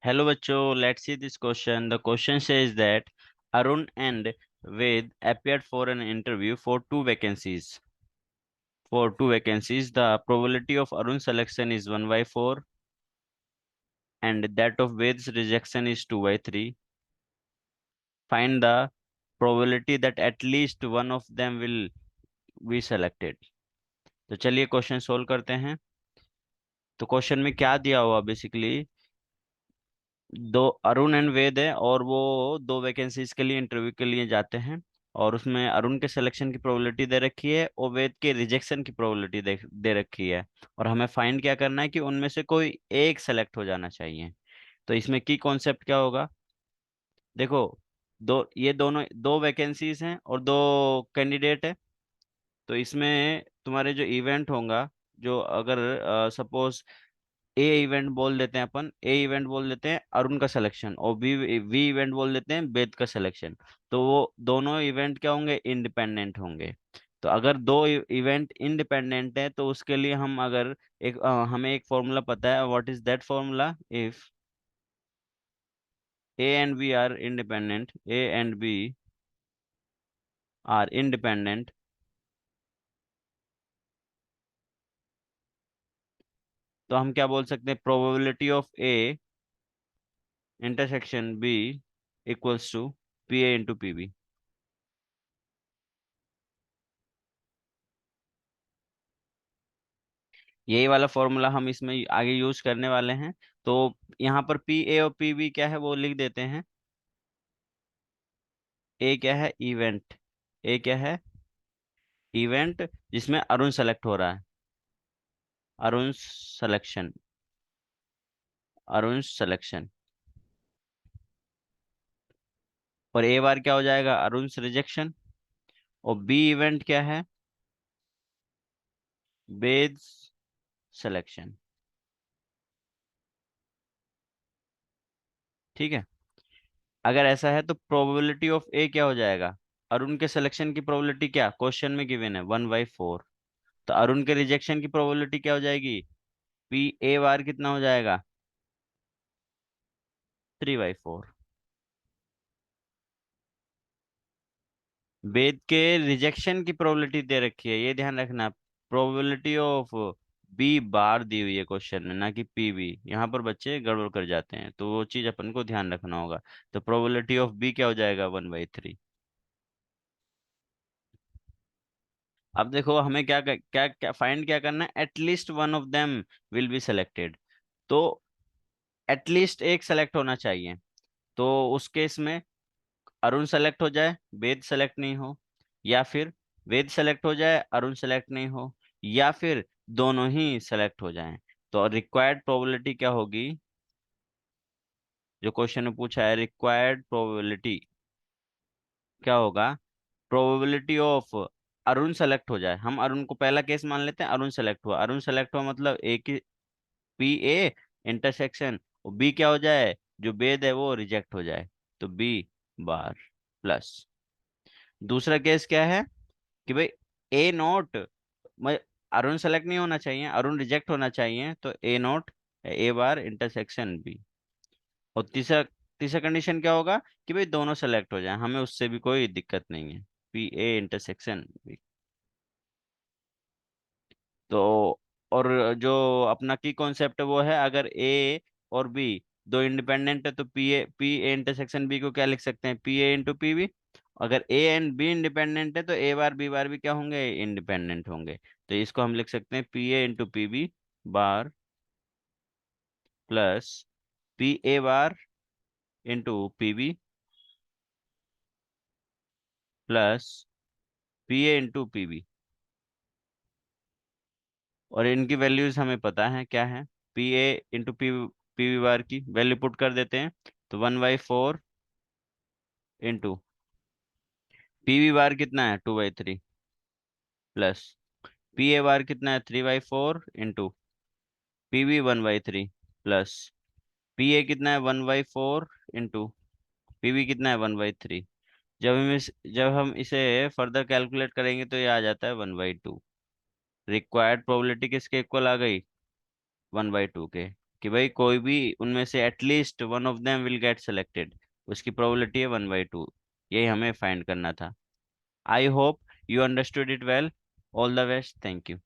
Hello bachcho, let's see this question. The question says that Arun and Ved appeared for an interview for two vacancies. For two vacancies, the probability of Arun's selection is 1 by 4 and that of Ved's rejection is 2 by 3. Find the probability that at least one of them will be selected. तो चलिए question solve करते हैं। तो question में क्या दिया हुआ basically, दो अरुण एंड वेद है और वो दो वैकेंसीज के लिए इंटरव्यू के लिए जाते हैं। और उसमें अरुण के सिलेक्शन की प्रोबेबिलिटी दे रखी है और वेद के रिजेक्शन की प्रोबेबिलिटी दे रखी है। और हमें फाइंड क्या करना है कि उनमें से कोई एक सेलेक्ट हो जाना चाहिए। तो इसमें की कॉन्सेप्ट क्या होगा, देखो, ये दोनों दो वैकेंसीज हैं और दो कैंडिडेट है। तो इसमें तुम्हारे जो इवेंट होगा, जो अगर सपोज ए इवेंट बोल देते हैं, अपन ए इवेंट बोल देते हैं अरुण का सिलेक्शन और बी वी इवेंट बोल देते हैं वेद का सिलेक्शन। तो वो दोनों इवेंट क्या होंगे, इंडिपेंडेंट होंगे। तो अगर दो इवेंट इंडिपेंडेंट है तो उसके लिए हम अगर हमें एक फॉर्मूला पता है। What is that formula? If A and B are independent, A and B are independent, तो हम क्या बोल सकते हैं, probability of A intersection B equals to P A into P B. यही वाला फॉर्मूला हम इसमें आगे यूज करने वाले हैं। तो यहाँ पर पी ए और पी बी क्या है वो लिख देते हैं। ए क्या है, इवेंट। ए क्या है, इवेंट जिसमें अरुण सेलेक्ट हो रहा है, अरुण सिलेक्शन, अरुण सिलेक्शन। और ए बार क्या हो जाएगा, अरुण रिजेक्शन। और बी इवेंट क्या है, वेद सिलेक्शन। ठीक है। अगर ऐसा है तो प्रोबेबिलिटी ऑफ ए क्या हो जाएगा, अरुण के सिलेक्शन की प्रोबेबिलिटी क्या क्वेश्चन में गिवन है, 1/4। तो अरुण के रिजेक्शन की प्रोबेबिलिटी क्या हो जाएगी, पी ए बार कितना हो जाएगा, 3/4। वेद के रिजेक्शन की प्रोबेबिलिटी दे रखी है, ये ध्यान रखना। प्रोबेबिलिटी ऑफ बी बार दी हुई है क्वेश्चन में, ना कि पी बी। यहाँ पर बच्चे गड़बड़ कर जाते हैं, तो वो चीज अपन को ध्यान रखना होगा। तो प्रोबेबिलिटी ऑफ बी क्या हो जाएगा, 1/3। अब देखो हमें क्या क्या क्या फाइंड क्या करना है, at least one of them will be selected. तो एटलीस्ट एक सेलेक्ट होना चाहिए। तो उस केस में अरुण सेलेक्ट हो जाए, वेद सेलेक्ट नहीं हो, या फिर वेद सेलेक्ट हो जाए, अरुण सेलेक्ट नहीं हो, या फिर दोनों ही सेलेक्ट हो जाएं। तो रिक्वायर्ड प्रोबेबिलिटी क्या होगी, जो क्वेश्चन में पूछा है, रिक्वायर्ड प्रोबेबिलिटी क्या होगा, प्रोबेबिलिटी ऑफ अरुण सेलेक्ट हो जाए। हम अरुण को पहला केस मान लेते हैं, अरुण सेलेक्ट हुआ, अरुण सेलेक्ट हुआ मतलब ए की पी ए इंटरसेक्शन, बी क्या हो जाए, जो वेद है वो रिजेक्ट हो जाए, तो बी बार प्लस। दूसरा केस क्या है कि भाई ए नोट, अरुण सेलेक्ट नहीं होना चाहिए, अरुण रिजेक्ट होना चाहिए, तो ए नोट ए बार इंटरसेक्शन बी। और तीसरा तीसरा कंडीशन क्या होगा कि भाई दोनों सेलेक्ट हो जाए, हमें उससे भी कोई दिक्कत नहीं है, पी ए इंटरसेक्शन बी। तो और जो अपना की कॉन्सेप्ट है वो है, अगर ए और बी दो इंडिपेंडेंट है तो पी ए इंटरसेक्शन बी को क्या लिख सकते हैं, P A into P B. अगर ए एंड बी इंडिपेंडेंट है तो ए बार बी बार भी क्या होंगे, इंडिपेंडेंट होंगे। तो इसको हम लिख सकते हैं P A into P B bar plus P A bar into P B plus P A into P B. और इनकी वैल्यूज हमें पता है क्या है, P A into P B bar की वैल्यू पुट कर देते हैं। तो 1/4 इंटू पी वी बार कितना है, 2/3 प्लस पी ए बार कितना है, 3/4 into P V 1/3 plus P ए कितना है, 1/4 इंटू पी वी कितना है, 1/3। जब हम इसे फर्दर कैलकुलेट करेंगे तो ये आ जाता है 1/2। रिक्वायर्ड प्रोबेबिलिटी किसके इक्वल आ गई, 1/2 के। कि भाई कोई भी उनमें से at least one of them will get selected, उसकी प्रोबेबिलिटी है 1/2। यही हमें फाइंड करना था। I hope you understood it well. All the best, thank you.